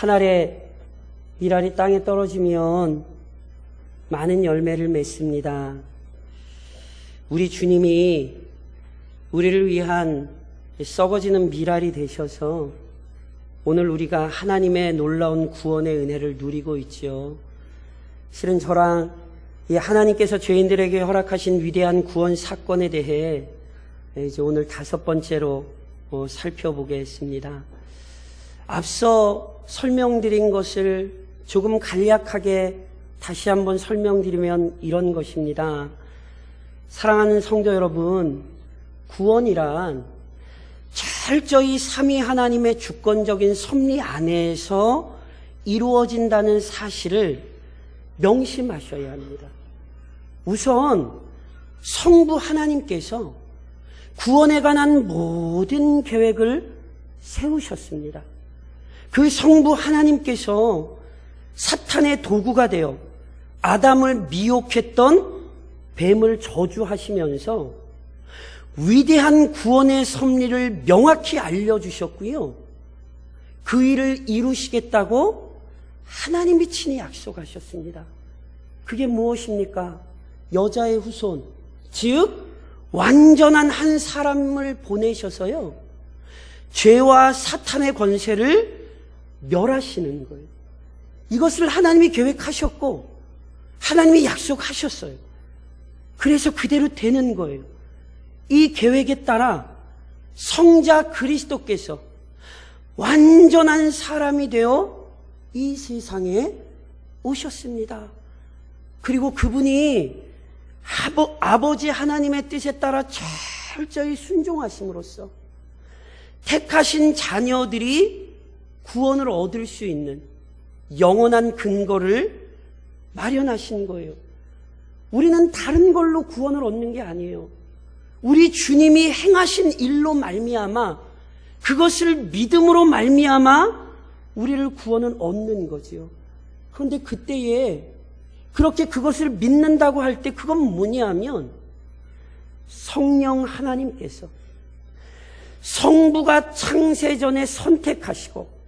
한 알의 밀알이 땅에 떨어지면 많은 열매를 맺습니다. 우리 주님이 우리를 위한 썩어지는 밀알이 되셔서 오늘 우리가 하나님의 놀라운 구원의 은혜를 누리고 있죠. 실은 저랑 이 하나님께서 죄인들에게 허락하신 위대한 구원 사건에 대해 이제 오늘 5번째로 살펴보겠습니다. 앞서 설명드린 것을 조금 간략하게 다시 한번 설명드리면 이런 것입니다. 사랑하는 성도 여러분, 구원이란 철저히 삼위 하나님의 주권적인 섭리 안에서 이루어진다는 사실을 명심하셔야 합니다. 우선 성부 하나님께서 구원에 관한 모든 계획을 세우셨습니다. 그 성부 하나님께서 사탄의 도구가 되어 아담을 미혹했던 뱀을 저주하시면서 위대한 구원의 섭리를 명확히 알려주셨고요. 그 일을 이루시겠다고 하나님이 친히 약속하셨습니다. 그게 무엇입니까? 여자의 후손, 즉 완전한 한 사람을 보내셔서요, 죄와 사탄의 권세를 멸하시는 거예요. 이것을 하나님이 계획하셨고 하나님이 약속하셨어요. 그래서 그대로 되는 거예요. 이 계획에 따라 성자 그리스도께서 완전한 사람이 되어 이 세상에 오셨습니다. 그리고 그분이 아버지 하나님의 뜻에 따라 철저히 순종하심으로써 택하신 자녀들이 구원을 얻을 수 있는 영원한 근거를 마련하신 거예요. 우리는 다른 걸로 구원을 얻는 게 아니에요. 우리 주님이 행하신 일로 말미암아, 그것을 믿음으로 말미암아 우리를 구원을 얻는 거지요. 그런데 그때에 그렇게 그것을 믿는다고 할 때 그건 뭐냐면, 성령 하나님께서 성부가 창세전에 선택하시고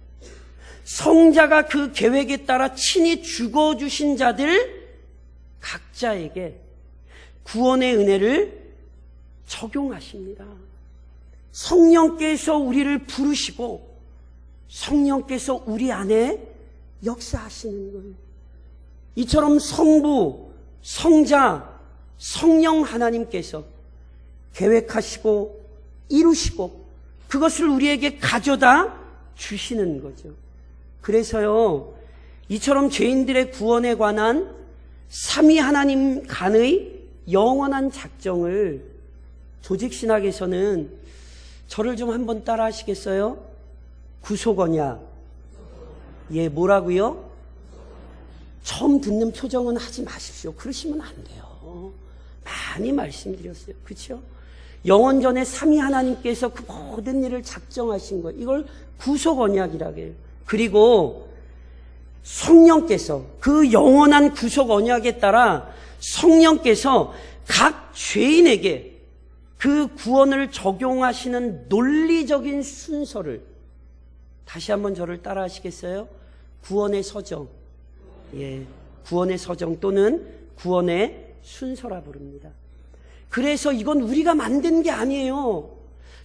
성자가 그 계획에 따라 친히 죽어주신 자들 각자에게 구원의 은혜를 적용하십니다. 성령께서 우리를 부르시고 성령께서 우리 안에 역사하시는 거예요. 이처럼 성부, 성자, 성령 하나님께서 계획하시고 이루시고 그것을 우리에게 가져다 주시는 거죠. 그래서요, 이처럼 죄인들의 구원에 관한 삼위 하나님 간의 영원한 작정을 조직신학에서는, 저를 좀 한번 따라 하시겠어요? 구속언약. 예, 뭐라고요? 처음 듣는 표정은 하지 마십시오. 그러시면 안 돼요. 많이 말씀드렸어요. 그렇죠? 영원전에 삼위 하나님께서 그 모든 일을 작정하신 거, 이걸 구속언약이라고 해요. 그리고 성령께서 그 영원한 구속 언약에 따라 성령께서 각 죄인에게 그 구원을 적용하시는 논리적인 순서를, 다시 한번 저를 따라 하시겠어요? 구원의 서정. 예, 구원의 서정 또는 구원의 순서라 부릅니다. 그래서 이건 우리가 만든 게 아니에요.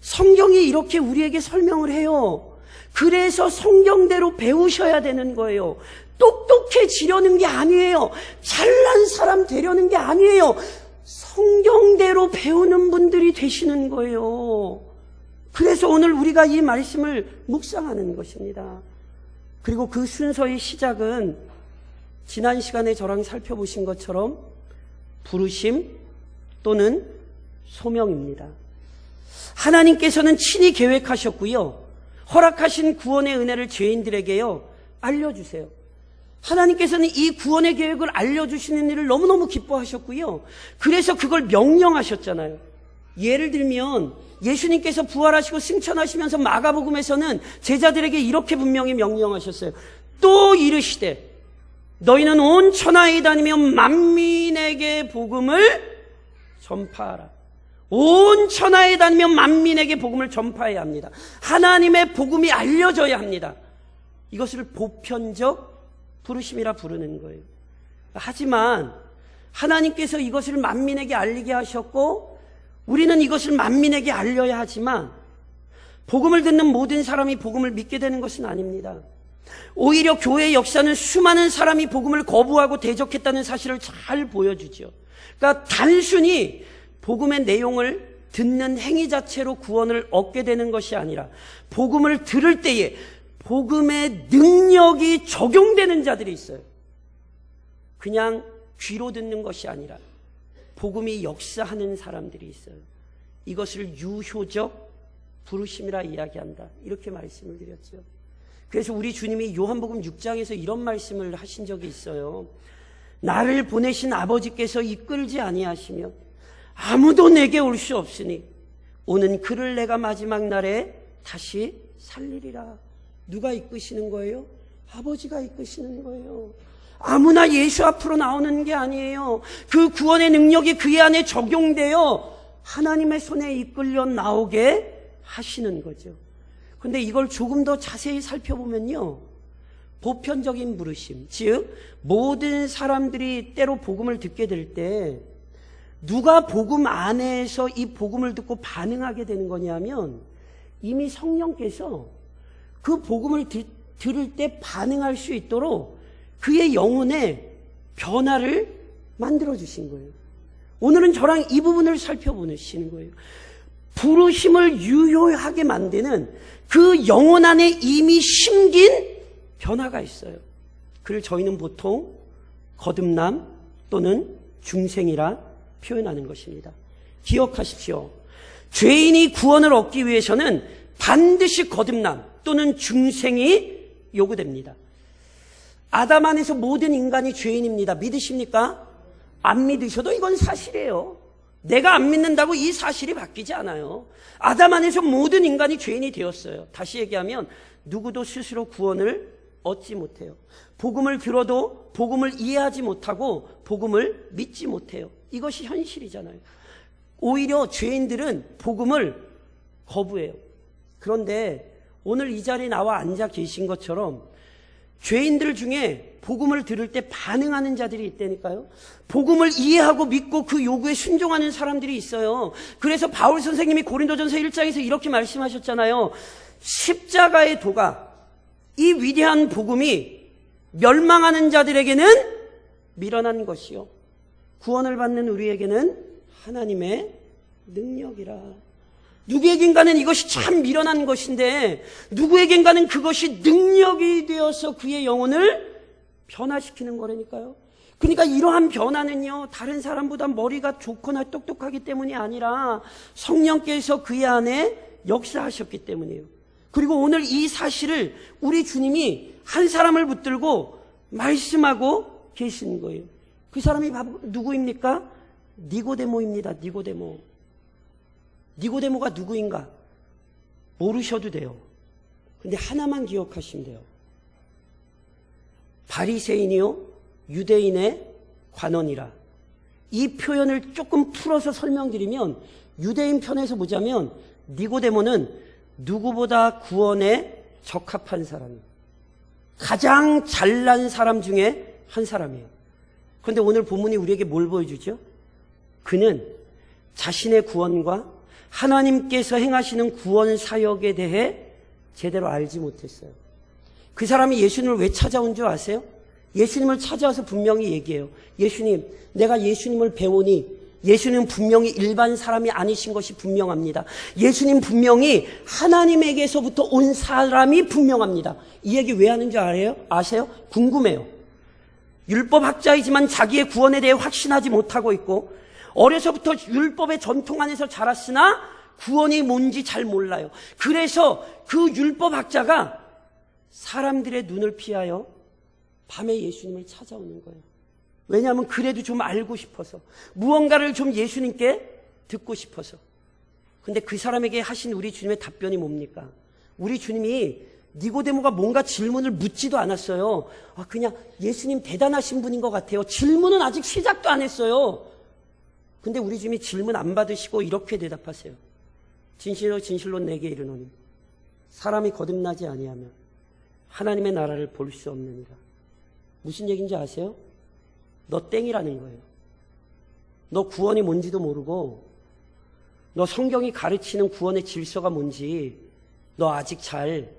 성경이 이렇게 우리에게 설명을 해요. 그래서 성경대로 배우셔야 되는 거예요. 똑똑해지려는 게 아니에요. 잘난 사람 되려는 게 아니에요. 성경대로 배우는 분들이 되시는 거예요. 그래서 오늘 우리가 이 말씀을 묵상하는 것입니다. 그리고 그 순서의 시작은 지난 시간에 저랑 살펴보신 것처럼 부르심 또는 소명입니다. 하나님께서는 친히 계획하셨고요, 허락하신 구원의 은혜를 죄인들에게요 알려주세요. 하나님께서는 이 구원의 계획을 알려주시는 일을 너무너무 기뻐하셨고요, 그래서 그걸 명령하셨잖아요. 예를 들면 예수님께서 부활하시고 승천하시면서 마가복음에서는 제자들에게 이렇게 분명히 명령하셨어요. 또 이르시되 너희는 온 천하에 다니며 만민에게 복음을 전파하라. 온 천하에 다니며 만민에게 복음을 전파해야 합니다. 하나님의 복음이 알려져야 합니다. 이것을 보편적 부르심이라 부르는 거예요. 하지만 하나님께서 이것을 만민에게 알리게 하셨고 우리는 이것을 만민에게 알려야 하지만 복음을 듣는 모든 사람이 복음을 믿게 되는 것은 아닙니다. 오히려 교회의 역사는 수많은 사람이 복음을 거부하고 대적했다는 사실을 잘 보여주죠. 그러니까 단순히 복음의 내용을 듣는 행위 자체로 구원을 얻게 되는 것이 아니라 복음을 들을 때에 복음의 능력이 적용되는 자들이 있어요. 그냥 귀로 듣는 것이 아니라 복음이 역사하는 사람들이 있어요. 이것을 유효적 부르심이라 이야기한다. 이렇게 말씀을 드렸죠. 그래서 우리 주님이 요한복음 6장에서 이런 말씀을 하신 적이 있어요. 나를 보내신 아버지께서 이끌지 아니하시며 아무도 내게 올 수 없으니 오는 그를 내가 마지막 날에 다시 살리리라. 누가 이끄시는 거예요? 아버지가 이끄시는 거예요. 아무나 예수 앞으로 나오는 게 아니에요. 그 구원의 능력이 그의 안에 적용되어 하나님의 손에 이끌려 나오게 하시는 거죠. 그런데 이걸 조금 더 자세히 살펴보면요, 보편적인 부르심, 즉 모든 사람들이 때로 복음을 듣게 될 때 누가 복음 안에서 이 복음을 듣고 반응하게 되는 거냐면 이미 성령께서 그 복음을 들을 때 반응할 수 있도록 그의 영혼에 변화를 만들어주신 거예요. 오늘은 저랑 이 부분을 살펴보시는 거예요. 부르심을 유효하게 만드는 그 영혼 안에 이미 심긴 변화가 있어요. 그를 저희는 보통 거듭남 또는 중생이라 표현하는 것입니다. 기억하십시오. 죄인이 구원을 얻기 위해서는 반드시 거듭남 또는 중생이 요구됩니다. 아담 안에서 모든 인간이 죄인입니다. 믿으십니까? 안 믿으셔도 이건 사실이에요. 내가 안 믿는다고 이 사실이 바뀌지 않아요. 아담 안에서 모든 인간이 죄인이 되었어요. 다시 얘기하면 누구도 스스로 구원을 얻지 못해요. 복음을 들어도 복음을 이해하지 못하고 복음을 믿지 못해요. 이것이 현실이잖아요. 오히려 죄인들은 복음을 거부해요. 그런데 오늘 이 자리에 나와 앉아 계신 것처럼 죄인들 중에 복음을 들을 때 반응하는 자들이 있다니까요. 복음을 이해하고 믿고 그 요구에 순종하는 사람들이 있어요. 그래서 바울 선생님이 고린도전서 1장에서 이렇게 말씀하셨잖아요. 십자가의 도가, 이 위대한 복음이 멸망하는 자들에게는 미련한 것이요 구원을 받는 우리에게는 하나님의 능력이라. 누구에겐가는 이것이 참 미련한 것인데 누구에겐가는 그것이 능력이 되어서 그의 영혼을 변화시키는 거라니까요. 그러니까 이러한 변화는요, 다른 사람보다 머리가 좋거나 똑똑하기 때문이 아니라 성령께서 그의 안에 역사하셨기 때문이에요. 그리고 오늘 이 사실을 우리 주님이 한 사람을 붙들고 말씀하고 계신 거예요. 그 사람이 누구입니까? 니고데모입니다. 니고데모. 니고데모가 누구인가? 모르셔도 돼요. 근데 하나만 기억하시면 돼요. 바리새인이요 유대인의 관원이라. 이 표현을 조금 풀어서 설명드리면 유대인 편에서 보자면 니고데모는 누구보다 구원에 적합한 사람이에요. 가장 잘난 사람 중에 한 사람이에요. 그런데 오늘 본문이 우리에게 뭘 보여주죠? 그는 자신의 구원과 하나님께서 행하시는 구원 사역에 대해 제대로 알지 못했어요. 그 사람이 예수님을 왜 찾아온 줄 아세요? 예수님을 찾아와서 분명히 얘기해요. 예수님, 내가 예수님을 배우니 예수님은 분명히 일반 사람이 아니신 것이 분명합니다. 예수님 분명히 하나님에게서부터 온 사람이 분명합니다. 이 얘기 왜 하는 줄 아세요? 궁금해요. 율법학자이지만 자기의 구원에 대해 확신하지 못하고 있고 어려서부터 율법의 전통 안에서 자랐으나 구원이 뭔지 잘 몰라요. 그래서 그 율법학자가 사람들의 눈을 피하여 밤에 예수님을 찾아오는 거예요. 왜냐하면 그래도 좀 알고 싶어서, 무언가를 좀 예수님께 듣고 싶어서. 근데 그 사람에게 하신 우리 주님의 답변이 뭡니까? 우리 주님이 니고데모가 뭔가 질문을 묻지도 않았어요. 그냥 예수님 대단하신 분인 것 같아요. 질문은 아직 시작도 안 했어요. 근데 우리 주님이 질문 안 받으시고 이렇게 대답하세요. 진실로 진실로 내게 이르노니 사람이 거듭나지 아니하면 하나님의 나라를 볼 수 없느니라. 무슨 얘기인지 아세요? 너 땡이라는 거예요. 너 구원이 뭔지도 모르고, 너 성경이 가르치는 구원의 질서가 뭔지 너 아직 잘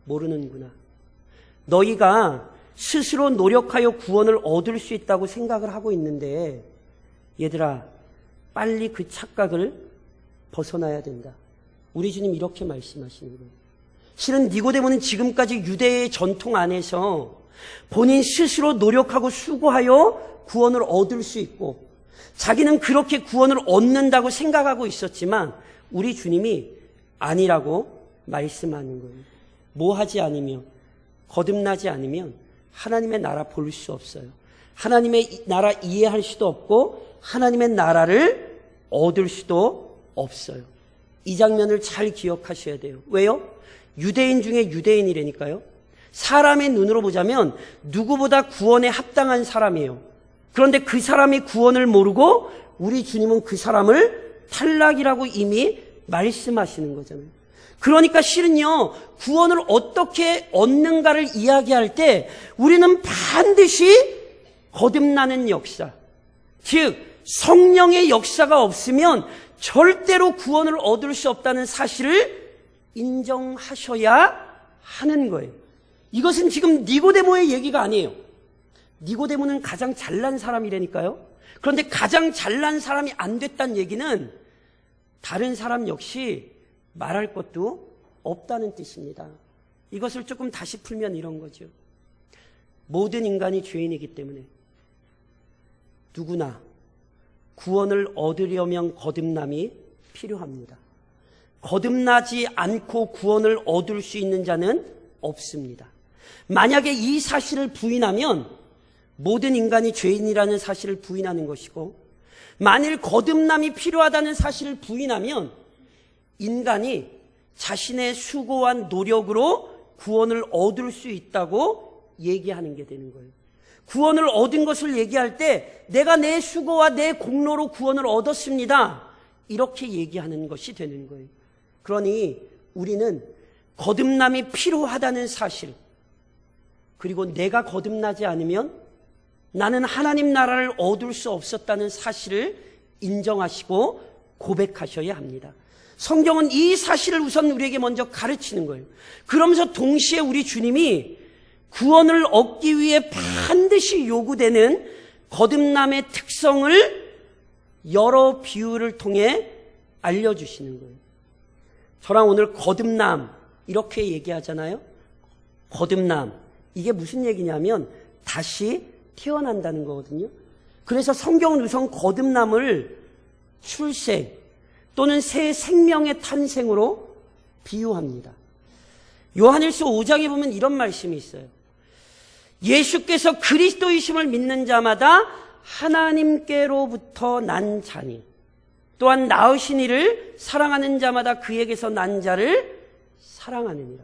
모르는구나. 너희가 스스로 노력하여 구원을 얻을 수 있다고 생각을 하고 있는데, 얘들아, 빨리 그 착각을 벗어나야 된다. 우리 주님 이렇게 말씀하시는 거예요. 실은 니고데모는 지금까지 유대의 전통 안에서 본인 스스로 노력하고 수고하여 구원을 얻을 수 있고, 자기는 그렇게 구원을 얻는다고 생각하고 있었지만 우리 주님이 아니라고 말씀하는 거예요. 뭐 하지 않으면, 거듭나지 않으면 하나님의 나라 볼 수 없어요. 하나님의 나라 이해할 수도 없고 하나님의 나라를 얻을 수도 없어요. 이 장면을 잘 기억하셔야 돼요. 왜요? 유대인 중에 유대인이라니까요. 사람의 눈으로 보자면 누구보다 구원에 합당한 사람이에요. 그런데 그 사람이 구원을 모르고 우리 주님은 그 사람을 탈락이라고 이미 말씀하시는 거잖아요. 그러니까 실은요, 구원을 어떻게 얻는가를 이야기할 때 우리는 반드시 거듭나는 역사, 즉 성령의 역사가 없으면 절대로 구원을 얻을 수 없다는 사실을 인정하셔야 하는 거예요. 이것은 지금 니고데모의 얘기가 아니에요. 니고데모는 가장 잘난 사람이라니까요. 그런데 가장 잘난 사람이 안 됐다는 얘기는 다른 사람 역시 말할 것도 없다는 뜻입니다. 이것을 조금 다시 풀면 이런 거죠. 모든 인간이 죄인이기 때문에 누구나 구원을 얻으려면 거듭남이 필요합니다. 거듭나지 않고 구원을 얻을 수 있는 자는 없습니다. 만약에 이 사실을 부인하면 모든 인간이 죄인이라는 사실을 부인하는 것이고, 만일 거듭남이 필요하다는 사실을 부인하면 인간이 자신의 수고와 노력으로 구원을 얻을 수 있다고 얘기하는 게 되는 거예요. 구원을 얻은 것을 얘기할 때 내가 내 수고와 내 공로로 구원을 얻었습니다, 이렇게 얘기하는 것이 되는 거예요. 그러니 우리는 거듭남이 필요하다는 사실, 그리고 내가 거듭나지 않으면 나는 하나님 나라를 얻을 수 없었다는 사실을 인정하시고 고백하셔야 합니다. 성경은 이 사실을 우선 우리에게 먼저 가르치는 거예요. 그러면서 동시에 우리 주님이 구원을 얻기 위해 반드시 요구되는 거듭남의 특성을 여러 비유를 통해 알려주시는 거예요. 저랑 오늘 거듭남 이렇게 얘기하잖아요. 거듭남, 이게 무슨 얘기냐면 다시 태어난다는 거거든요. 그래서 성경은 우선 거듭남을 출생 또는 새 생명의 탄생으로 비유합니다. 요한일서 5장에 보면 이런 말씀이 있어요. 예수께서 그리스도이심을 믿는 자마다 하나님께로부터 난 자니, 또한 낳으신 이를 사랑하는 자마다 그에게서 난 자를 사랑하느니라.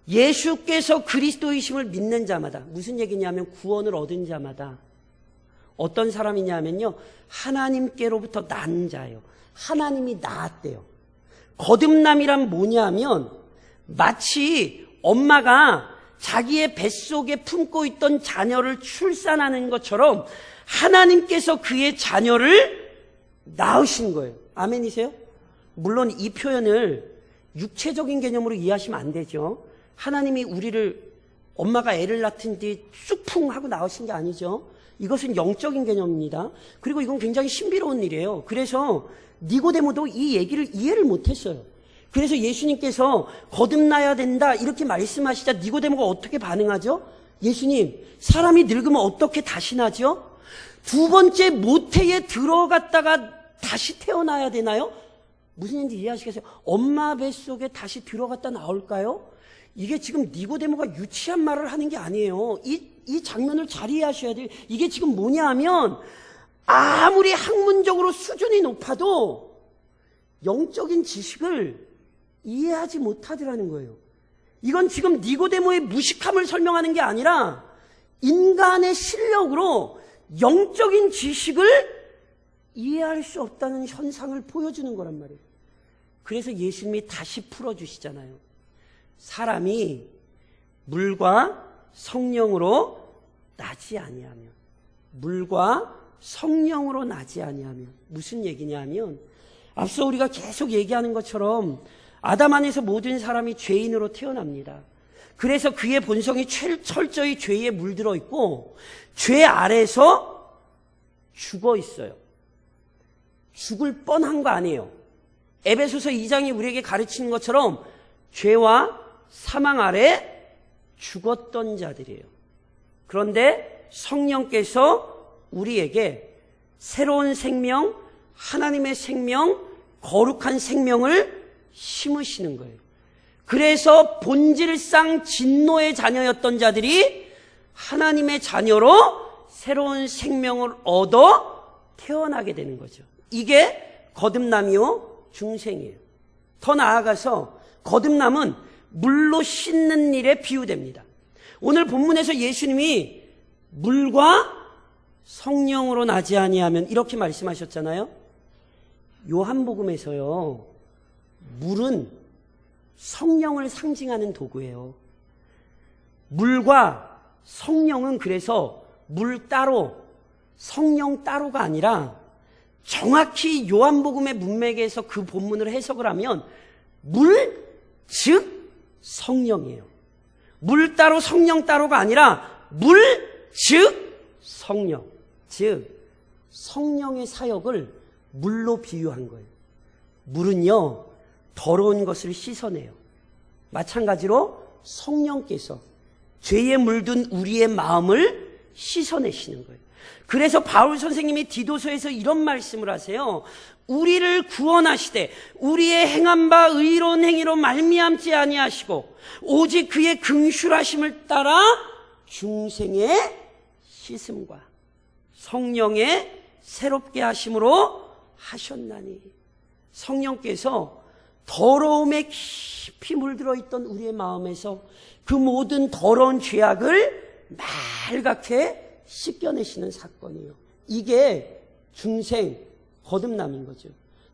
예수께서 그리스도이심을 믿는 자마다, 무슨 얘기냐면 구원을 얻은 자마다 어떤 사람이냐면요, 하나님께로부터 난 자예요. 하나님이 낳았대요. 거듭남이란 뭐냐면 마치 엄마가 자기의 뱃속에 품고 있던 자녀를 출산하는 것처럼 하나님께서 그의 자녀를 낳으신 거예요. 아멘이세요? 물론 이 표현을 육체적인 개념으로 이해하시면 안 되죠. 하나님이 우리를, 엄마가 애를 낳은 뒤 쑥풍 하고 낳으신 게 아니죠. 이것은 영적인 개념입니다. 그리고 이건 굉장히 신비로운 일이에요. 그래서 니고데모도 이 얘기를 이해를 못했어요. 그래서 예수님께서 거듭나야 된다 이렇게 말씀하시자 니고데모가 어떻게 반응하죠? 예수님, 사람이 늙으면 어떻게 다시 나죠? 두 번째 모태에 들어갔다가 다시 태어나야 되나요? 무슨 얘기인지 이해하시겠어요? 엄마 뱃속에 다시 들어갔다 나올까요? 이게 지금 니고데모가 유치한 말을 하는 게 아니에요. 이 장면을 잘 이해하셔야 돼요. 이게 지금 뭐냐 하면 아무리 학문적으로 수준이 높아도 영적인 지식을 이해하지 못하더라는 거예요. 이건 지금 니고데모의 무식함을 설명하는 게 아니라 인간의 실력으로 영적인 지식을 이해할 수 없다는 현상을 보여주는 거란 말이에요. 그래서 예수님이 다시 풀어주시잖아요. 사람이 물과 성령으로 나지 아니하면. 물과 성령으로 나지 아니하면. 무슨 얘기냐면 앞서 우리가 계속 얘기하는 것처럼 아담 안에서 모든 사람이 죄인으로 태어납니다. 그래서 그의 본성이 철저히 죄에 물들어 있고 죄 아래에서 죽어 있어요. 죽을 뻔한 거 아니에요. 에베소서 2장이 우리에게 가르치는 것처럼 죄와 사망 아래 죽었던 자들이에요. 그런데 성령께서 우리에게 새로운 생명, 하나님의 생명, 거룩한 생명을 심으시는 거예요. 그래서 본질상 진노의 자녀였던 자들이 하나님의 자녀로 새로운 생명을 얻어 태어나게 되는 거죠. 이게 거듭남이요 중생이에요. 더 나아가서 거듭남은 물로 씻는 일에 비유됩니다. 오늘 본문에서 예수님이 물과 성령으로 나지 아니하면 이렇게 말씀하셨잖아요. 요한복음에서요, 물은 성령을 상징하는 도구예요. 물과 성령은 그래서 물 따로, 성령 따로가 아니라 정확히 요한복음의 문맥에서 그 본문을 해석을 하면 물, 즉 성령이에요. 물 따로 성령 따로가 아니라 물, 즉 성령, 즉 성령의 사역을 물로 비유한 거예요. 물은요 더러운 것을 씻어내요. 마찬가지로 성령께서 죄에 물든 우리의 마음을 씻어내시는 거예요. 그래서 바울 선생님이 디도서에서 이런 말씀을 하세요. 우리를 구원하시되 우리의 행한 바 의로운 행위로 말미암지 아니하시고 오직 그의 긍휼하심을 따라 중생의 씻음과 성령의 새롭게 하심으로 하셨나니. 성령께서 더러움에 깊이 물들어 있던 우리의 마음에서 그 모든 더러운 죄악을 맑게 씻겨내시는 사건이에요. 이게 중생 거듭남인 거죠.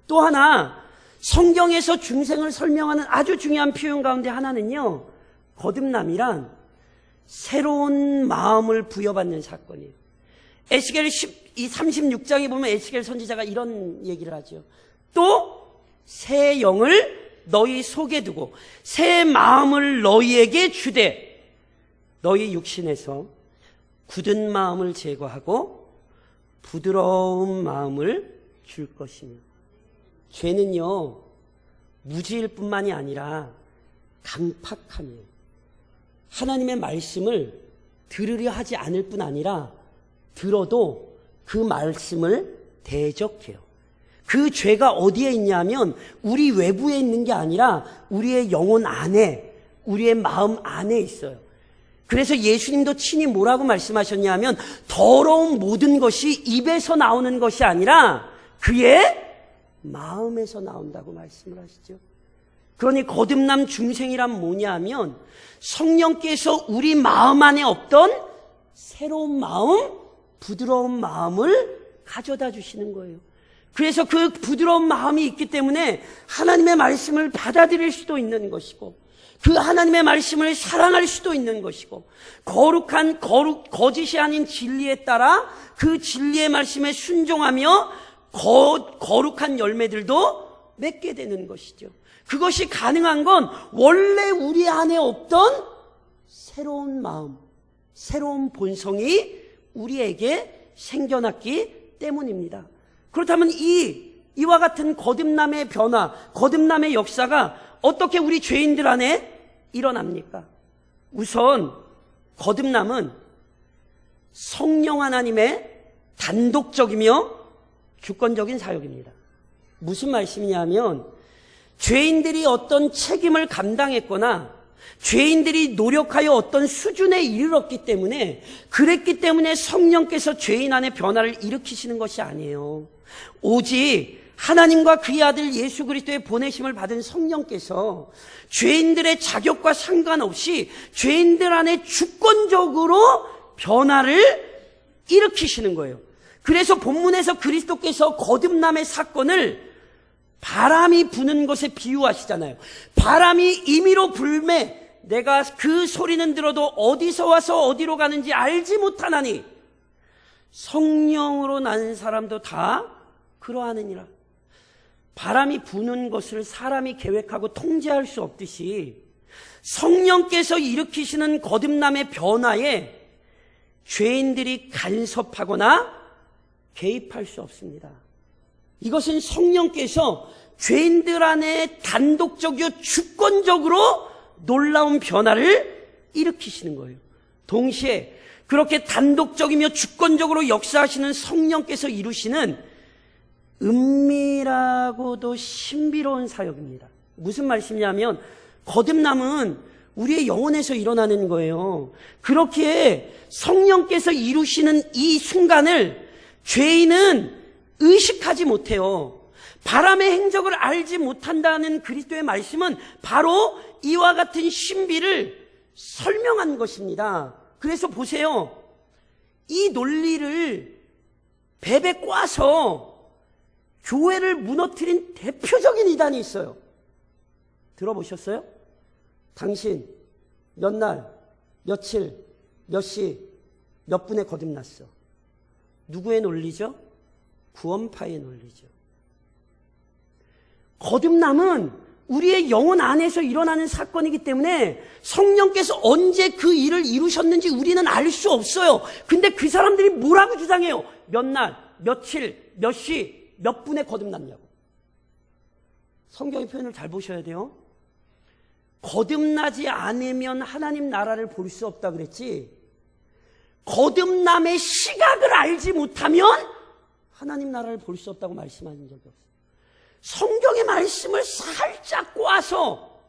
또 하나 성경에서 중생을 설명하는 아주 중요한 표현 가운데 하나는요, 거듭남이란 새로운 마음을 부여받는 사건이에요. 에스겔 36장에 보면 에스겔 선지자가 이런 얘기를 하죠. 또 새 영을 너희 속에 두고 새 마음을 너희에게 주되 너희 육신에서 굳은 마음을 제거하고 부드러운 마음을 줄 것이며. 죄는요 무지일 뿐만이 아니라 강팍함이에요. 하나님의 말씀을 들으려 하지 않을 뿐 아니라 들어도 그 말씀을 대적해요. 그 죄가 어디에 있냐면 우리 외부에 있는 게 아니라 우리의 영혼 안에, 우리의 마음 안에 있어요. 그래서 예수님도 친히 뭐라고 말씀하셨냐면 더러운 모든 것이 입에서 나오는 것이 아니라 그의 마음에서 나온다고 말씀을 하시죠. 그러니 거듭남 중생이란 뭐냐 하면 성령께서 우리 마음 안에 없던 새로운 마음, 부드러운 마음을 가져다 주시는 거예요. 그래서 그 부드러운 마음이 있기 때문에 하나님의 말씀을 받아들일 수도 있는 것이고 그 하나님의 말씀을 사랑할 수도 있는 것이고 거룩한 거짓이 아닌 진리에 따라 그 진리의 말씀에 순종하며 거룩한 열매들도 맺게 되는 것이죠. 그것이 가능한 건 원래 우리 안에 없던 새로운 마음, 새로운 본성이 우리에게 생겨났기 때문입니다. 그렇다면 이와 같은 거듭남의 변화, 거듭남의 역사가 어떻게 우리 죄인들 안에 일어납니까? 우선 거듭남은 성령 하나님의 단독적이며 주권적인 사역입니다. 무슨 말씀이냐면 죄인들이 어떤 책임을 감당했거나 죄인들이 노력하여 어떤 수준에 이르렀기 때문에 그랬기 때문에 성령께서 죄인 안에 변화를 일으키시는 것이 아니에요. 오직 하나님과 그의 아들 예수 그리스도의 보내심을 받은 성령께서 죄인들의 자격과 상관없이 죄인들 안에 주권적으로 변화를 일으키시는 거예요. 그래서 본문에서 그리스도께서 거듭남의 사건을 바람이 부는 것에 비유하시잖아요. 바람이 임의로 불매 내가 그 소리는 들어도 어디서 와서 어디로 가는지 알지 못하나니 성령으로 난 사람도 다 그러하느니라. 바람이 부는 것을 사람이 계획하고 통제할 수 없듯이 성령께서 일으키시는 거듭남의 변화에 죄인들이 간섭하거나 개입할 수 없습니다. 이것은 성령께서 죄인들 안에 단독적이요 주권적으로 놀라운 변화를 일으키시는 거예요. 동시에 그렇게 단독적이며 주권적으로 역사하시는 성령께서 이루시는 은밀하고도 신비로운 사역입니다. 무슨 말씀이냐면 거듭남은 우리의 영혼에서 일어나는 거예요. 그렇게 성령께서 이루시는 이 순간을 죄인은 의식하지 못해요. 바람의 행적을 알지 못한다는 그리스도의 말씀은 바로 이와 같은 신비를 설명한 것입니다. 그래서 보세요. 이 논리를 배배 꽈서 교회를 무너뜨린 대표적인 이단이 있어요. 들어보셨어요? 당신 몇 날, 며칠, 몇 시, 몇 분에 거듭났어. 누구의 논리죠? 구원파의 논리죠. 거듭남은 우리의 영혼 안에서 일어나는 사건이기 때문에 성령께서 언제 그 일을 이루셨는지 우리는 알 수 없어요. 근데 그 사람들이 뭐라고 주장해요? 몇 날, 며칠, 몇 시, 몇 분에 거듭났냐고. 성경의 표현을 잘 보셔야 돼요. 거듭나지 않으면 하나님 나라를 볼 수 없다 그랬지, 거듭남의 시각을 알지 못하면 하나님 나라를 볼 수 없다고 말씀하신 적이 없어요. 성경의 말씀을 살짝 꼬아서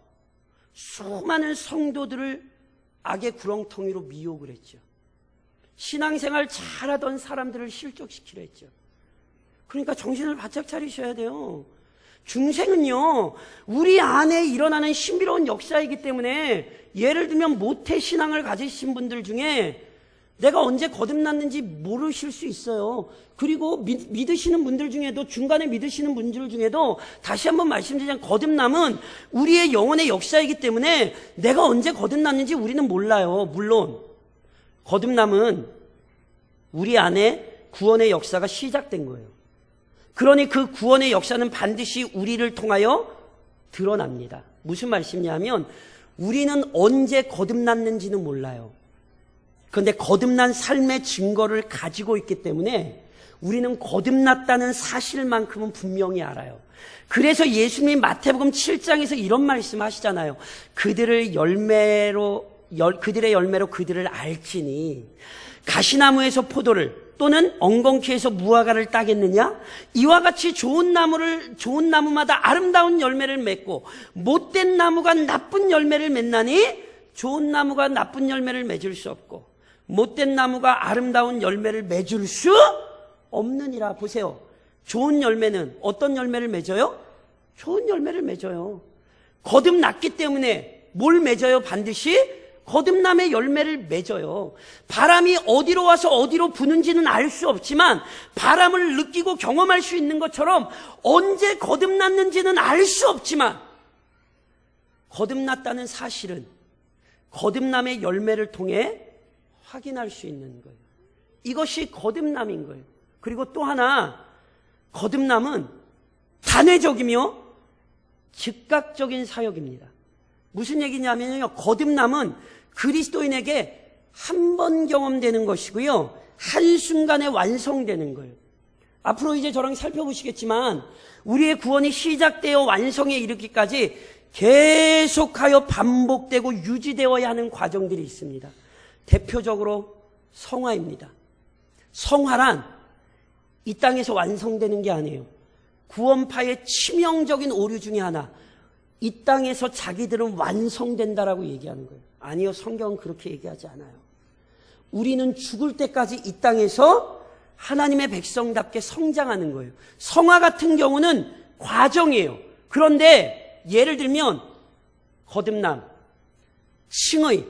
수많은 성도들을 악의 구렁텅이로 미혹을 했죠. 신앙생활 잘하던 사람들을 실족시키려 했죠. 그러니까 정신을 바짝 차리셔야 돼요. 중생은요, 우리 안에 일어나는 신비로운 역사이기 때문에, 예를 들면 모태신앙을 가지신 분들 중에 내가 언제 거듭났는지 모르실 수 있어요. 그리고 믿으시는 분들 중에도, 중간에 믿으시는 분들 중에도 다시 한번 말씀드리자면 거듭남은 우리의 영혼의 역사이기 때문에 내가 언제 거듭났는지 우리는 몰라요. 물론 거듭남은 우리 안에 구원의 역사가 시작된 거예요. 그러니 그 구원의 역사는 반드시 우리를 통하여 드러납니다. 무슨 말씀이냐면 우리는 언제 거듭났는지는 몰라요. 그런데 거듭난 삶의 증거를 가지고 있기 때문에 우리는 거듭났다는 사실만큼은 분명히 알아요. 그래서 예수님이 마태복음 7장에서 이런 말씀하시잖아요. 그들의 열매로 그들을 알지니 가시나무에서 포도를 또는 엉겅퀴에서 무화과를 따겠느냐? 이와 같이 좋은 나무마다 아름다운 열매를 맺고 못된 나무가 나쁜 열매를 맺나니 좋은 나무가 나쁜 열매를 맺을 수 없고 못된 나무가 아름다운 열매를 맺을 수 없느니라. 보세요. 좋은 열매는 어떤 열매를 맺어요? 좋은 열매를 맺어요. 거듭났기 때문에 뭘 맺어요? 반드시 거듭남의 열매를 맺어요. 바람이 어디로 와서 어디로 부는지는 알 수 없지만 바람을 느끼고 경험할 수 있는 것처럼 언제 거듭났는지는 알 수 없지만 거듭났다는 사실은 거듭남의 열매를 통해 확인할 수 있는 거예요. 이것이 거듭남인 거예요. 그리고 또 하나, 거듭남은 단회적이며 즉각적인 사역입니다. 무슨 얘기냐면요, 거듭남은 그리스도인에게 한 번 경험되는 것이고요, 한순간에 완성되는 거예요. 앞으로 이제 저랑 살펴보시겠지만 우리의 구원이 시작되어 완성에 이르기까지 계속하여 반복되고 유지되어야 하는 과정들이 있습니다. 대표적으로 성화입니다. 성화란 이 땅에서 완성되는 게 아니에요. 구원파의 치명적인 오류 중에 하나, 이 땅에서 자기들은 완성된다라고 얘기하는 거예요. 아니요, 성경은 그렇게 얘기하지 않아요. 우리는 죽을 때까지 이 땅에서 하나님의 백성답게 성장하는 거예요. 성화 같은 경우는 과정이에요. 그런데 예를 들면 거듭남, 칭의,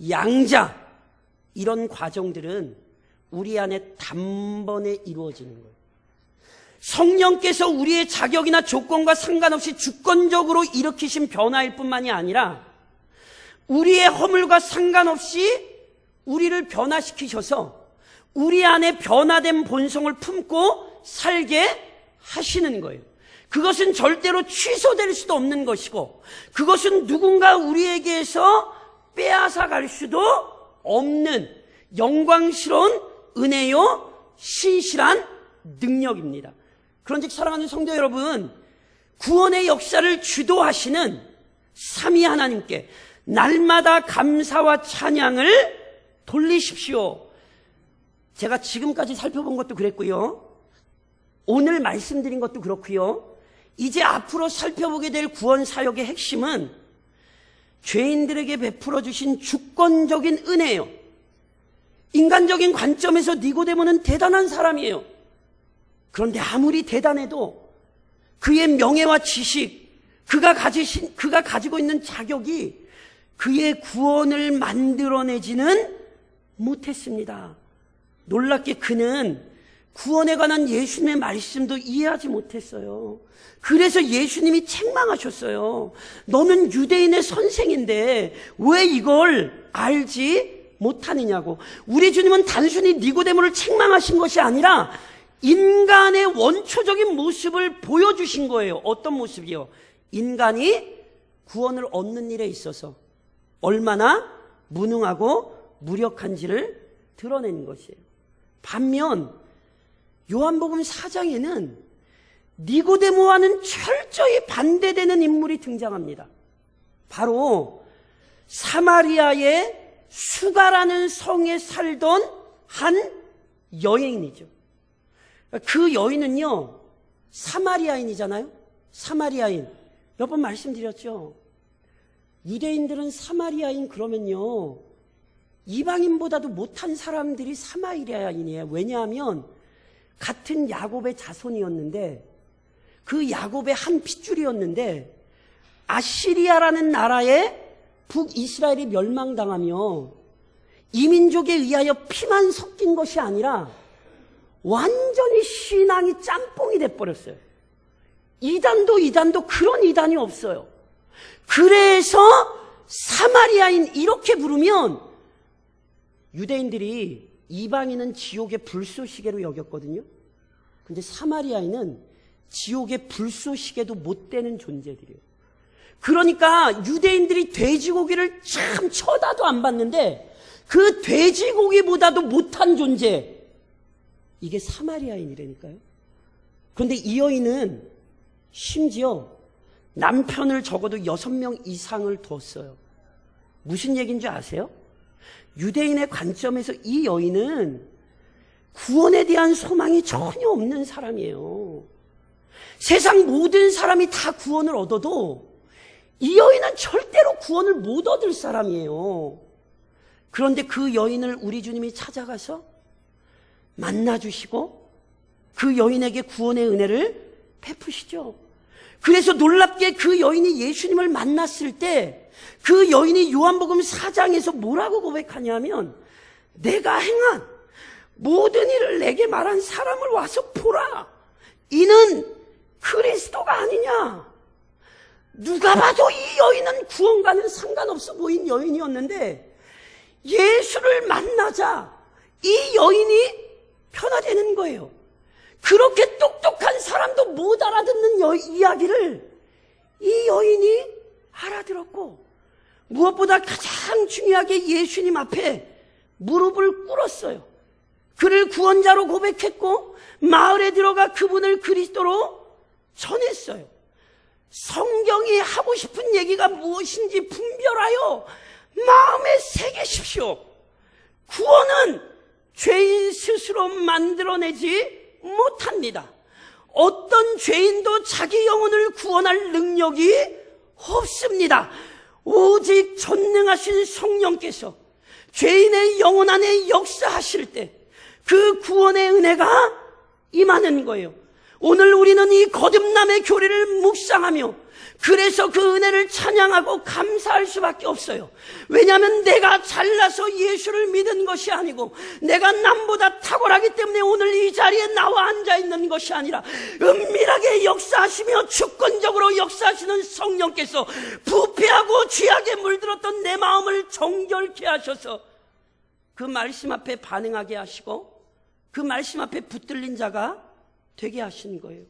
양자, 이런 과정들은 우리 안에 단번에 이루어지는 거예요. 성령께서 우리의 자격이나 조건과 상관없이 주권적으로 일으키신 변화일 뿐만이 아니라 우리의 허물과 상관없이 우리를 변화시키셔서 우리 안에 변화된 본성을 품고 살게 하시는 거예요. 그것은 절대로 취소될 수도 없는 것이고, 그것은 누군가 우리에게서 빼앗아 갈 수도 없는 영광스러운 은혜요 신실한 능력입니다. 그런즉 사랑하는 성도 여러분, 구원의 역사를 주도하시는 삼위 하나님께 날마다 감사와 찬양을 돌리십시오. 제가 지금까지 살펴본 것도 그랬고요, 오늘 말씀드린 것도 그렇고요, 이제 앞으로 살펴보게 될 구원 사역의 핵심은 죄인들에게 베풀어 주신 주권적인 은혜예요. 인간적인 관점에서 니고데모는 대단한 사람이에요. 그런데 아무리 대단해도 그의 명예와 지식, 그가 가지고 있는 자격이 그의 구원을 만들어내지는 못했습니다. 놀랍게 그는 구원에 관한 예수님의 말씀도 이해하지 못했어요. 그래서 예수님이 책망하셨어요. 너는 유대인의 선생인데 왜 이걸 알지 못하느냐고. 우리 주님은 단순히 니고데모를 책망하신 것이 아니라 인간의 원초적인 모습을 보여주신 거예요. 어떤 모습이요? 인간이 구원을 얻는 일에 있어서 얼마나 무능하고 무력한지를 드러내는 것이에요. 반면 요한복음 4장에는 니고데모와는 철저히 반대되는 인물이 등장합니다. 바로 사마리아의 수가라는 성에 살던 한 여인이죠. 그 여인은요, 사마리아인이잖아요. 사마리아인. 몇 번 말씀드렸죠. 유대인들은 사마리아인 그러면요, 이방인보다도 못한 사람들이 사마리아인이에요. 왜냐하면 같은 야곱의 자손이었는데, 그 야곱의 한 핏줄이었는데, 아시리아라는 나라에 북이스라엘이 멸망당하며 이민족에 의하여 피만 섞인 것이 아니라 완전히 신앙이 짬뽕이 돼버렸어요. 이단도 그런 이단이 없어요. 그래서 사마리아인 이렇게 부르면 유대인들이 이방인은 지옥의 불쏘시개로 여겼거든요. 근데 사마리아인은 지옥의 불쏘시개도 못 되는 존재들이에요. 그러니까 유대인들이 돼지고기를 참 쳐다도 안 봤는데 그 돼지고기보다도 못한 존재, 이게 사마리아인이라니까요. 그런데 이 여인은 심지어 남편을 적어도 6명 이상을 뒀어요. 무슨 얘기인 줄 아세요? 유대인의 관점에서 이 여인은 구원에 대한 소망이 전혀 없는 사람이에요. 세상 모든 사람이 다 구원을 얻어도 이 여인은 절대로 구원을 못 얻을 사람이에요. 그런데 그 여인을 우리 주님이 찾아가서 만나주시고 그 여인에게 구원의 은혜를 베푸시죠. 그래서 놀랍게 그 여인이 예수님을 만났을 때 그 여인이 요한복음 4장에서 뭐라고 고백하냐면, 내가 행한 모든 일을 내게 말한 사람을 와서 보라. 이는 그리스도가 아니냐. 누가 봐도 이 여인은 구원과는 상관없어 보인 여인이었는데 예수를 만나자 이 여인이 변화되는 거예요. 그렇게 똑똑한 사람도 못 알아듣는 이야기를 이 여인이 알아들었고, 무엇보다 가장 중요하게 예수님 앞에 무릎을 꿇었어요. 그를 구원자로 고백했고 마을에 들어가 그분을 그리스도로 전했어요. 성경이 하고 싶은 얘기가 무엇인지 분별하여 마음에 새기십시오. 구원은 죄인 스스로 만들어내지 못합니다. 어떤 죄인도 자기 영혼을 구원할 능력이 없습니다. 오직 전능하신 성령께서 죄인의 영혼 안에 역사하실 때 그 구원의 은혜가 임하는 거예요. 오늘 우리는 이 거듭남의 교리를 묵상하며 그래서 그 은혜를 찬양하고 감사할 수밖에 없어요. 왜냐하면 내가 잘나서 예수를 믿은 것이 아니고 내가 남보다 탁월하기 때문에 오늘 이 자리에 나와 앉아있는 것이 아니라 은밀하게 역사하시며 주권적으로 역사하시는 성령께서 부패하고 죄악에 물들었던 내 마음을 정결케 하셔서 그 말씀 앞에 반응하게 하시고 그 말씀 앞에 붙들린 자가 되게 하신 거예요.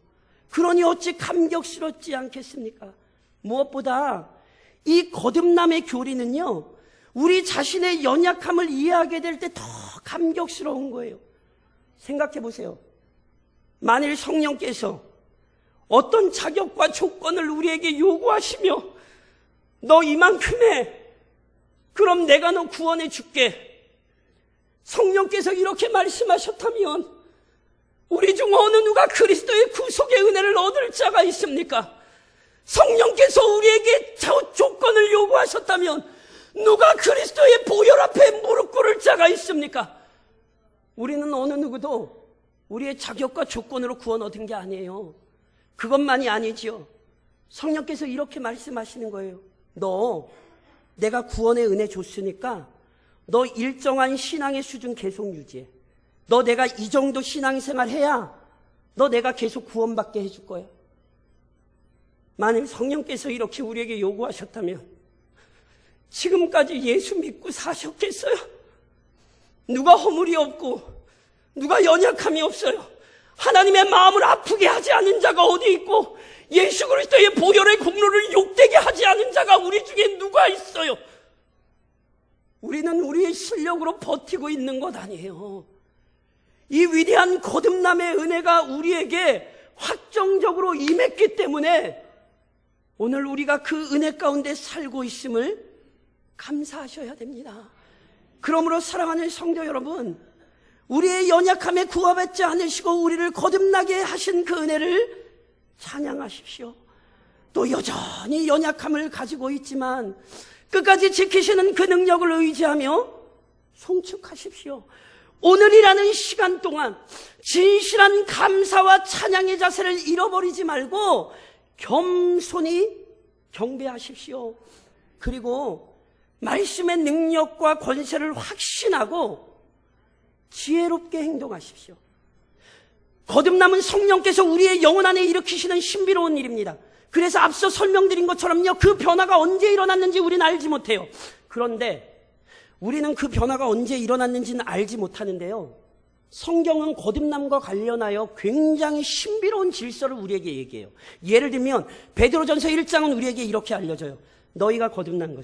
그러니 어찌 감격스럽지 않겠습니까? 무엇보다 이 거듭남의 교리는요, 우리 자신의 연약함을 이해하게 될 때 더 감격스러운 거예요. 생각해 보세요. 만일 성령께서 어떤 자격과 조건을 우리에게 요구하시며 너 이만큼 해, 그럼 내가 너 구원해 줄게, 성령께서 이렇게 말씀하셨다면 우리 중 어느 누가 그리스도의 구속의 은혜를 얻을 자가 있습니까? 성령께서 우리에게 조건을 요구하셨다면 누가 그리스도의 보혈 앞에 무릎 꿇을 자가 있습니까? 우리는 어느 누구도 우리의 자격과 조건으로 구원 얻은 게 아니에요. 그것만이 아니지요. 성령께서 이렇게 말씀하시는 거예요. 너 내가 구원의 은혜 줬으니까 너 일정한 신앙의 수준 계속 유지해. 너 내가 이 정도 신앙생활 해야 너 내가 계속 구원받게 해줄 거야. 만일 성령께서 이렇게 우리에게 요구하셨다면 지금까지 예수 믿고 사셨겠어요? 누가 허물이 없고 누가 연약함이 없어요? 하나님의 마음을 아프게 하지 않은 자가 어디 있고 예수 그리스도의 보혈의 공로를 욕되게 하지 않은 자가 우리 중에 누가 있어요? 우리는 우리의 실력으로 버티고 있는 것 아니에요. 이 위대한 거듭남의 은혜가 우리에게 확정적으로 임했기 때문에 오늘 우리가 그 은혜 가운데 살고 있음을 감사하셔야 됩니다. 그러므로 사랑하는 성도 여러분, 우리의 연약함에 구하받지 않으시고 우리를 거듭나게 하신 그 은혜를 찬양하십시오. 또 여전히 연약함을 가지고 있지만 끝까지 지키시는 그 능력을 의지하며 송축하십시오. 오늘이라는 시간 동안 진실한 감사와 찬양의 자세를 잃어버리지 말고 겸손히 경배하십시오. 그리고 말씀의 능력과 권세를 확신하고 지혜롭게 행동하십시오. 거듭남은 성령께서 우리의 영혼 안에 일으키시는 신비로운 일입니다. 그래서 앞서 설명드린 것처럼요, 그 변화가 언제 일어났는지 우리는 알지 못해요. 그런데 우리는 그 변화가 언제 일어났는지는 알지 못하는데요, 성경은 거듭남과 관련하여 굉장히 신비로운 질서를 우리에게 얘기해요. 예를 들면 베드로전서 1장은 우리에게 이렇게 알려져요. 너희가 거듭난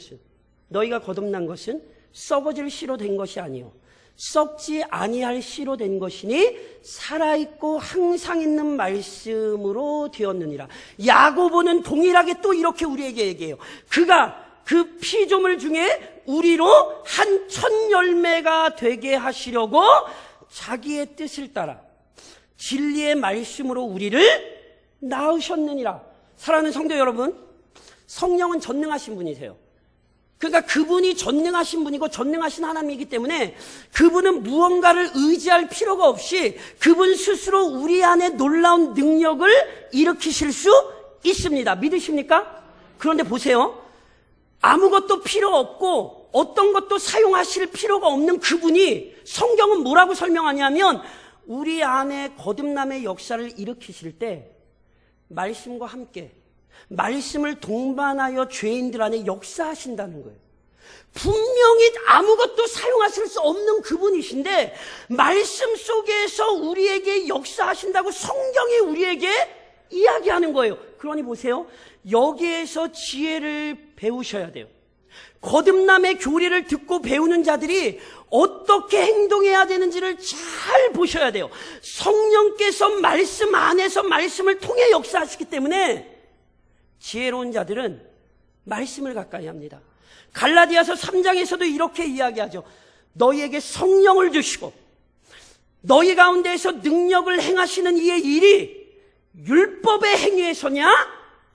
것은 썩어질 씨로 된 것이 아니요 썩지 아니할 씨로 된 것이니 살아있고 항상 있는 말씀으로 되었느니라. 야고보는 동일하게 또 이렇게 우리에게 얘기해요. 그가 그 피조물 중에 우리로 한 첫 열매가 되게 하시려고 자기의 뜻을 따라 진리의 말씀으로 우리를 낳으셨느니라. 사랑하는 성도 여러분, 성령은 전능하신 분이세요. 그러니까 그분이 전능하신 분이고 전능하신 하나님이기 때문에 그분은 무언가를 의지할 필요가 없이 그분 스스로 우리 안에 놀라운 능력을 일으키실 수 있습니다. 믿으십니까? 그런데 보세요. 아무것도 필요 없고 어떤 것도 사용하실 필요가 없는 그분이 성경은 뭐라고 설명하냐면 우리 안에 거듭남의 역사를 일으키실 때 말씀과 함께 말씀을 동반하여 죄인들 안에 역사하신다는 거예요. 분명히 아무것도 사용하실 수 없는 그분이신데 말씀 속에서 우리에게 역사하신다고 성경이 우리에게 이야기하는 거예요. 그러니 보세요. 여기에서 지혜를 배우셔야 돼요. 거듭남의 교리를 듣고 배우는 자들이 어떻게 행동해야 되는지를 잘 보셔야 돼요. 성령께서 말씀 안에서 말씀을 통해 역사하시기 때문에 지혜로운 자들은 말씀을 가까이 합니다. 갈라디아서 3장에서도 이렇게 이야기하죠. 너희에게 성령을 주시고 너희 가운데에서 능력을 행하시는 이의 일이 율법의 행위에서냐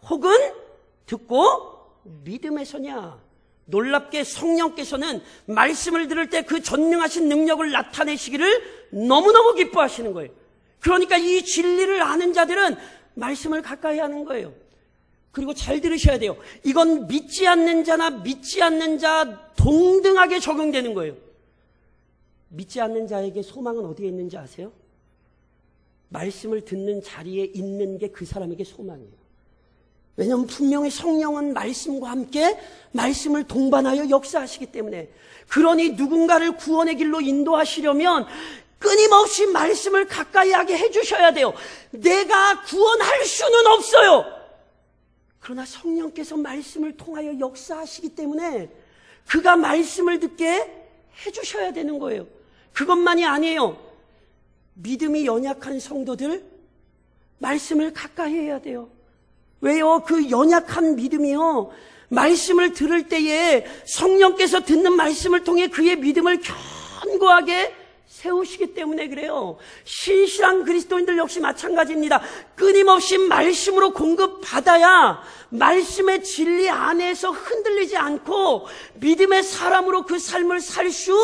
혹은 듣고 믿음에서냐. 놀랍게 성령께서는 말씀을 들을 때 그 전능하신 능력을 나타내시기를 너무너무 기뻐하시는 거예요. 그러니까 이 진리를 아는 자들은 말씀을 가까이 하는 거예요. 그리고 잘 들으셔야 돼요. 이건 믿지 않는 자나 믿지 않는 자 동등하게 적용되는 거예요. 믿지 않는 자에게 소망은 어디에 있는지 아세요? 말씀을 듣는 자리에 있는 게 그 사람에게 소망이에요. 왜냐하면 분명히 성령은 말씀과 함께 말씀을 동반하여 역사하시기 때문에. 그러니 누군가를 구원의 길로 인도하시려면 끊임없이 말씀을 가까이 하게 해주셔야 돼요. 내가 구원할 수는 없어요. 그러나 성령께서 말씀을 통하여 역사하시기 때문에 그가 말씀을 듣게 해주셔야 되는 거예요. 그것만이 아니에요. 믿음이 연약한 성도들 말씀을 가까이 해야 돼요. 왜요? 그 연약한 믿음이요, 말씀을 들을 때에 성령께서 듣는 말씀을 통해 그의 믿음을 견고하게 세우시기 때문에 그래요. 신실한 그리스도인들 역시 마찬가지입니다. 끊임없이 말씀으로 공급받아야 말씀의 진리 안에서 흔들리지 않고 믿음의 사람으로 그 삶을 살 수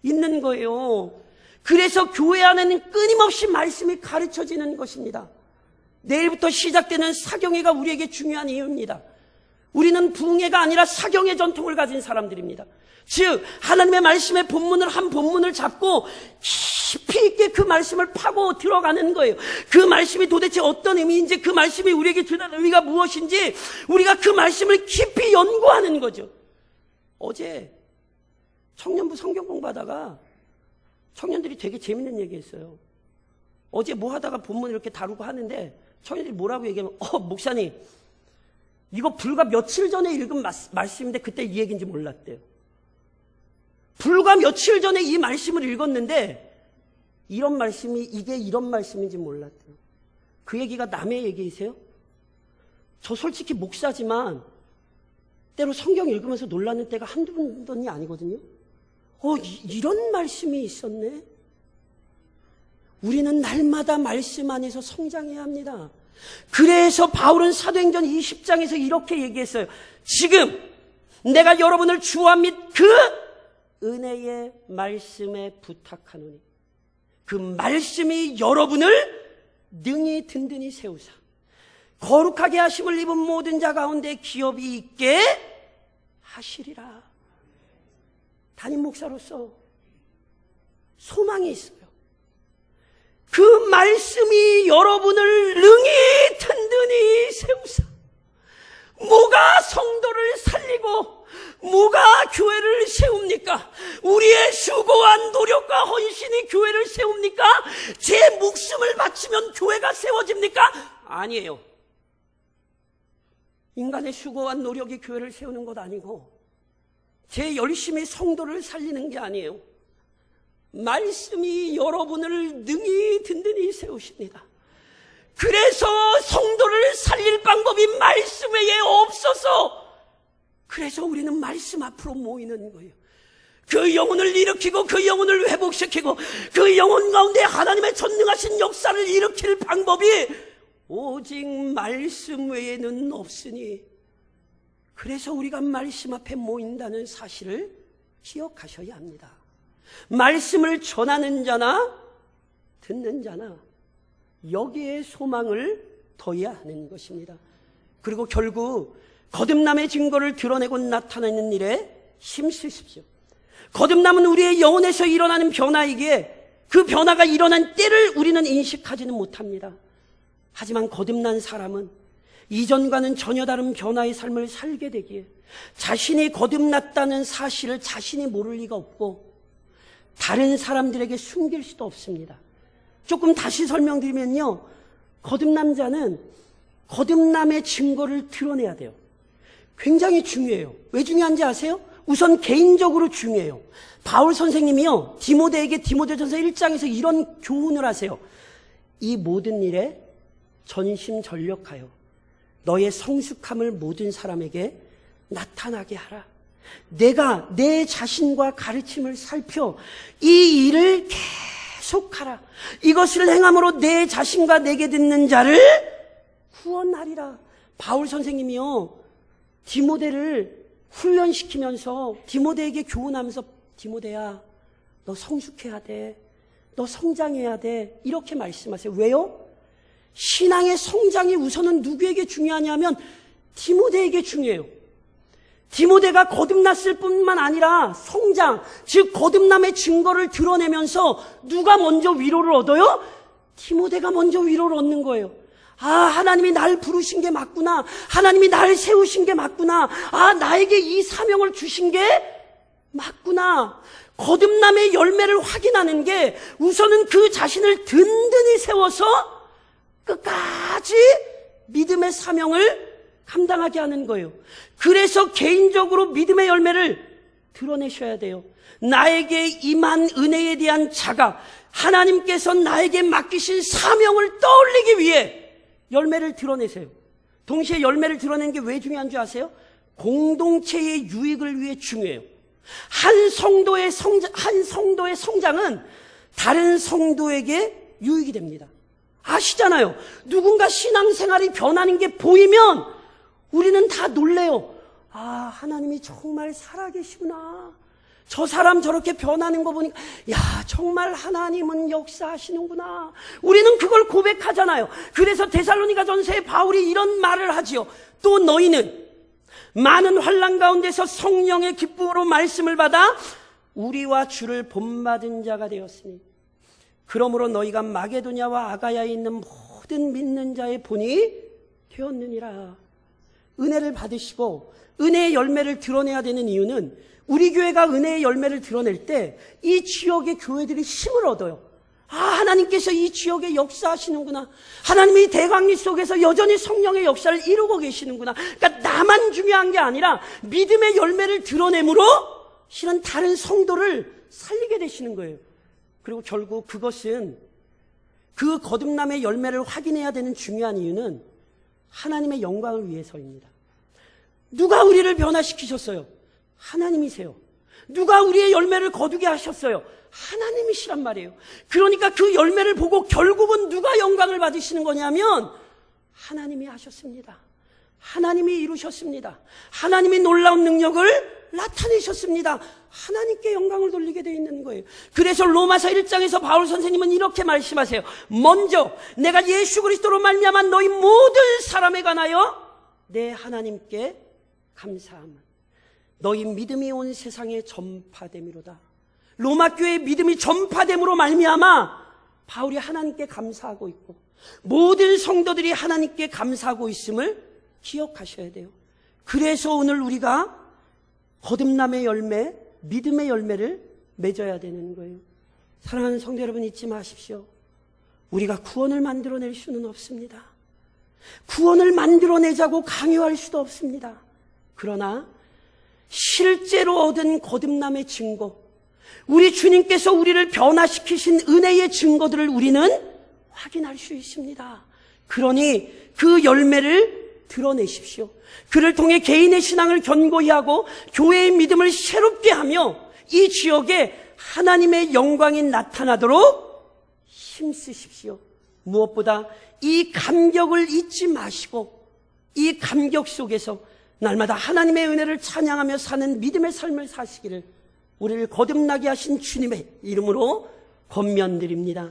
있는 거예요. 그래서 교회 안에는 끊임없이 말씀이 가르쳐지는 것입니다. 내일부터 시작되는 사경회가 우리에게 중요한 이유입니다. 우리는 부흥회가 아니라 사경회 전통을 가진 사람들입니다. 즉 하나님의 말씀의 본문을 한 본문을 잡고 깊이 있게 그 말씀을 파고 들어가는 거예요. 그 말씀이 도대체 어떤 의미인지, 그 말씀이 우리에게 주는 의미가 무엇인지 우리가 그 말씀을 깊이 연구하는 거죠. 어제 청년부 성경 공부하다가 청년들이 되게 재밌는 얘기했어요. 어제 뭐 하다가 본문 이렇게 다루고 하는데 청년들이 뭐라고 얘기하면, 목사님 이거 불과 며칠 전에 읽은 말씀인데 그때 이 얘기인지 몰랐대요. 불과 며칠 전에 이 말씀을 읽었는데 이런 말씀이 이게 이런 말씀인지 몰랐대요. 그 얘기가 남의 얘기이세요? 저 솔직히 목사지만 때로 성경 읽으면서 놀라는 때가 한두 번이 아니거든요. 이런 말씀이 있었네. 우리는 날마다 말씀 안에서 성장해야 합니다. 그래서 바울은 사도행전 20장에서 이렇게 얘기했어요. 지금 내가 여러분을 주와 및 그 은혜의 말씀에 부탁하노니 그 말씀이 여러분을 능히 든든히 세우사 거룩하게 하심을 입은 모든 자 가운데 기업이 있게 하시리라. 담임 목사로서 소망이 있어요. 그 말씀이 여러분을 능히 든든히 세우사. 뭐가 성도를 살리고 뭐가 교회를 세웁니까? 우리의 수고한 노력과 헌신이 교회를 세웁니까? 제 목숨을 바치면 교회가 세워집니까? 아니에요. 인간의 수고한 노력이 교회를 세우는 것 아니고 제 열심히 성도를 살리는 게 아니에요. 말씀이 여러분을 능히 든든히 세우십니다. 그래서 성도를 살릴 방법이 말씀 외에 없어서 그래서 우리는 말씀 앞으로 모이는 거예요. 그 영혼을 일으키고 그 영혼을 회복시키고 그 영혼 가운데 하나님의 전능하신 역사를 일으킬 방법이 오직 말씀 외에는 없으니 그래서 우리가 말씀 앞에 모인다는 사실을 기억하셔야 합니다. 말씀을 전하는 자나 듣는 자나 여기에 소망을 둬야 하는 것입니다. 그리고 결국 거듭남의 증거를 드러내고 나타내는 일에 힘쓰십시오. 거듭남은 우리의 영혼에서 일어나는 변화이기에 그 변화가 일어난 때를 우리는 인식하지는 못합니다. 하지만 거듭난 사람은 이전과는 전혀 다른 변화의 삶을 살게 되기에 자신이 거듭났다는 사실을 자신이 모를 리가 없고 다른 사람들에게 숨길 수도 없습니다. 조금 다시 설명드리면요, 거듭난 자는 거듭남의 증거를 드러내야 돼요. 굉장히 중요해요. 왜 중요한지 아세요? 우선 개인적으로 중요해요. 바울 선생님이요, 디모데에게 디모데전서 1장에서 이런 교훈을 하세요. 이 모든 일에 전심전력하여 너의 성숙함을 모든 사람에게 나타나게 하라. 내가 내 자신과 가르침을 살펴 이 일을 계속하라. 이것을 행함으로 내 자신과 내게 듣는 자를 구원하리라. 바울 선생님이요, 디모데를 훈련시키면서 디모데에게 교훈하면서 디모데야, 너 성숙해야 돼. 너 성장해야 돼. 이렇게 말씀하세요. 왜요? 신앙의 성장이 우선은 누구에게 중요하냐면 디모데에게 중요해요. 디모데가 거듭났을 뿐만 아니라 성장, 즉 거듭남의 증거를 드러내면서 누가 먼저 위로를 얻어요? 디모데가 먼저 위로를 얻는 거예요. 아, 하나님이 날 부르신 게 맞구나. 하나님이 날 세우신 게 맞구나. 아, 나에게 이 사명을 주신 게 맞구나. 거듭남의 열매를 확인하는 게 우선은 그 자신을 든든히 세워서 끝까지 믿음의 사명을 감당하게 하는 거예요. 그래서 개인적으로 믿음의 열매를 드러내셔야 돼요. 나에게 임한 은혜에 대한 자각, 하나님께서 나에게 맡기신 사명을 떠올리기 위해 열매를 드러내세요. 동시에 열매를 드러내는 게 왜 중요한 줄 아세요? 공동체의 유익을 위해 중요해요. 한 성도의 성장은 다른 성도에게 유익이 됩니다. 아시잖아요. 누군가 신앙생활이 변하는 게 보이면 우리는 다 놀래요. 아, 하나님이 정말 살아계시구나. 저 사람 저렇게 변하는 거 보니까 야, 정말 하나님은 역사하시는구나. 우리는 그걸 고백하잖아요. 그래서 데살로니가전서에 바울이 이런 말을 하지요. 또 너희는 많은 환난 가운데서 성령의 기쁨으로 말씀을 받아 우리와 주를 본받은 자가 되었으니 그러므로 너희가 마게도냐와 아가야에 있는 모든 믿는 자의 본이 되었느니라. 은혜를 받으시고 은혜의 열매를 드러내야 되는 이유는 우리 교회가 은혜의 열매를 드러낼 때 이 지역의 교회들이 힘을 얻어요. 아, 하나님께서 이 지역에 역사하시는구나. 하나님이 이 대강리 속에서 여전히 성령의 역사를 이루고 계시는구나. 그러니까 나만 중요한 게 아니라 믿음의 열매를 드러내므로 실은 다른 성도를 살리게 되시는 거예요. 그리고 결국 그것은 그 거듭남의 열매를 확인해야 되는 중요한 이유는 하나님의 영광을 위해서입니다. 누가 우리를 변화시키셨어요? 하나님이세요. 누가 우리의 열매를 거두게 하셨어요? 하나님이시란 말이에요. 그러니까 그 열매를 보고 결국은 누가 영광을 받으시는 거냐면 하나님이 하셨습니다. 하나님이 이루셨습니다. 하나님이 놀라운 능력을 나타내셨습니다. 하나님께 영광을 돌리게 되어 있는 거예요. 그래서 로마서 1장에서 바울 선생님은 이렇게 말씀하세요. 먼저 내가 예수 그리스도로 말미암아 너희 모든 사람에 관하여 내 하나님께 감사함은 너희 믿음이 온 세상에 전파됨이로다. 로마 교회의 믿음이 전파됨으로 말미암아 바울이 하나님께 감사하고 있고 모든 성도들이 하나님께 감사하고 있음을 기억하셔야 돼요. 그래서 오늘 우리가 거듭남의 열매, 믿음의 열매를 맺어야 되는 거예요. 사랑하는 성도 여러분, 잊지 마십시오. 우리가 구원을 만들어낼 수는 없습니다. 구원을 만들어내자고 강요할 수도 없습니다. 그러나 실제로 얻은 거듭남의 증거, 우리 주님께서 우리를 변화시키신 은혜의 증거들을 우리는 확인할 수 있습니다. 그러니 그 열매를 드러내십시오. 그를 통해 개인의 신앙을 견고히 하고 교회의 믿음을 새롭게 하며 이 지역에 하나님의 영광이 나타나도록 힘쓰십시오. 무엇보다 이 감격을 잊지 마시고 이 감격 속에서 날마다 하나님의 은혜를 찬양하며 사는 믿음의 삶을 사시기를 우리를 거듭나게 하신 주님의 이름으로 권면드립니다.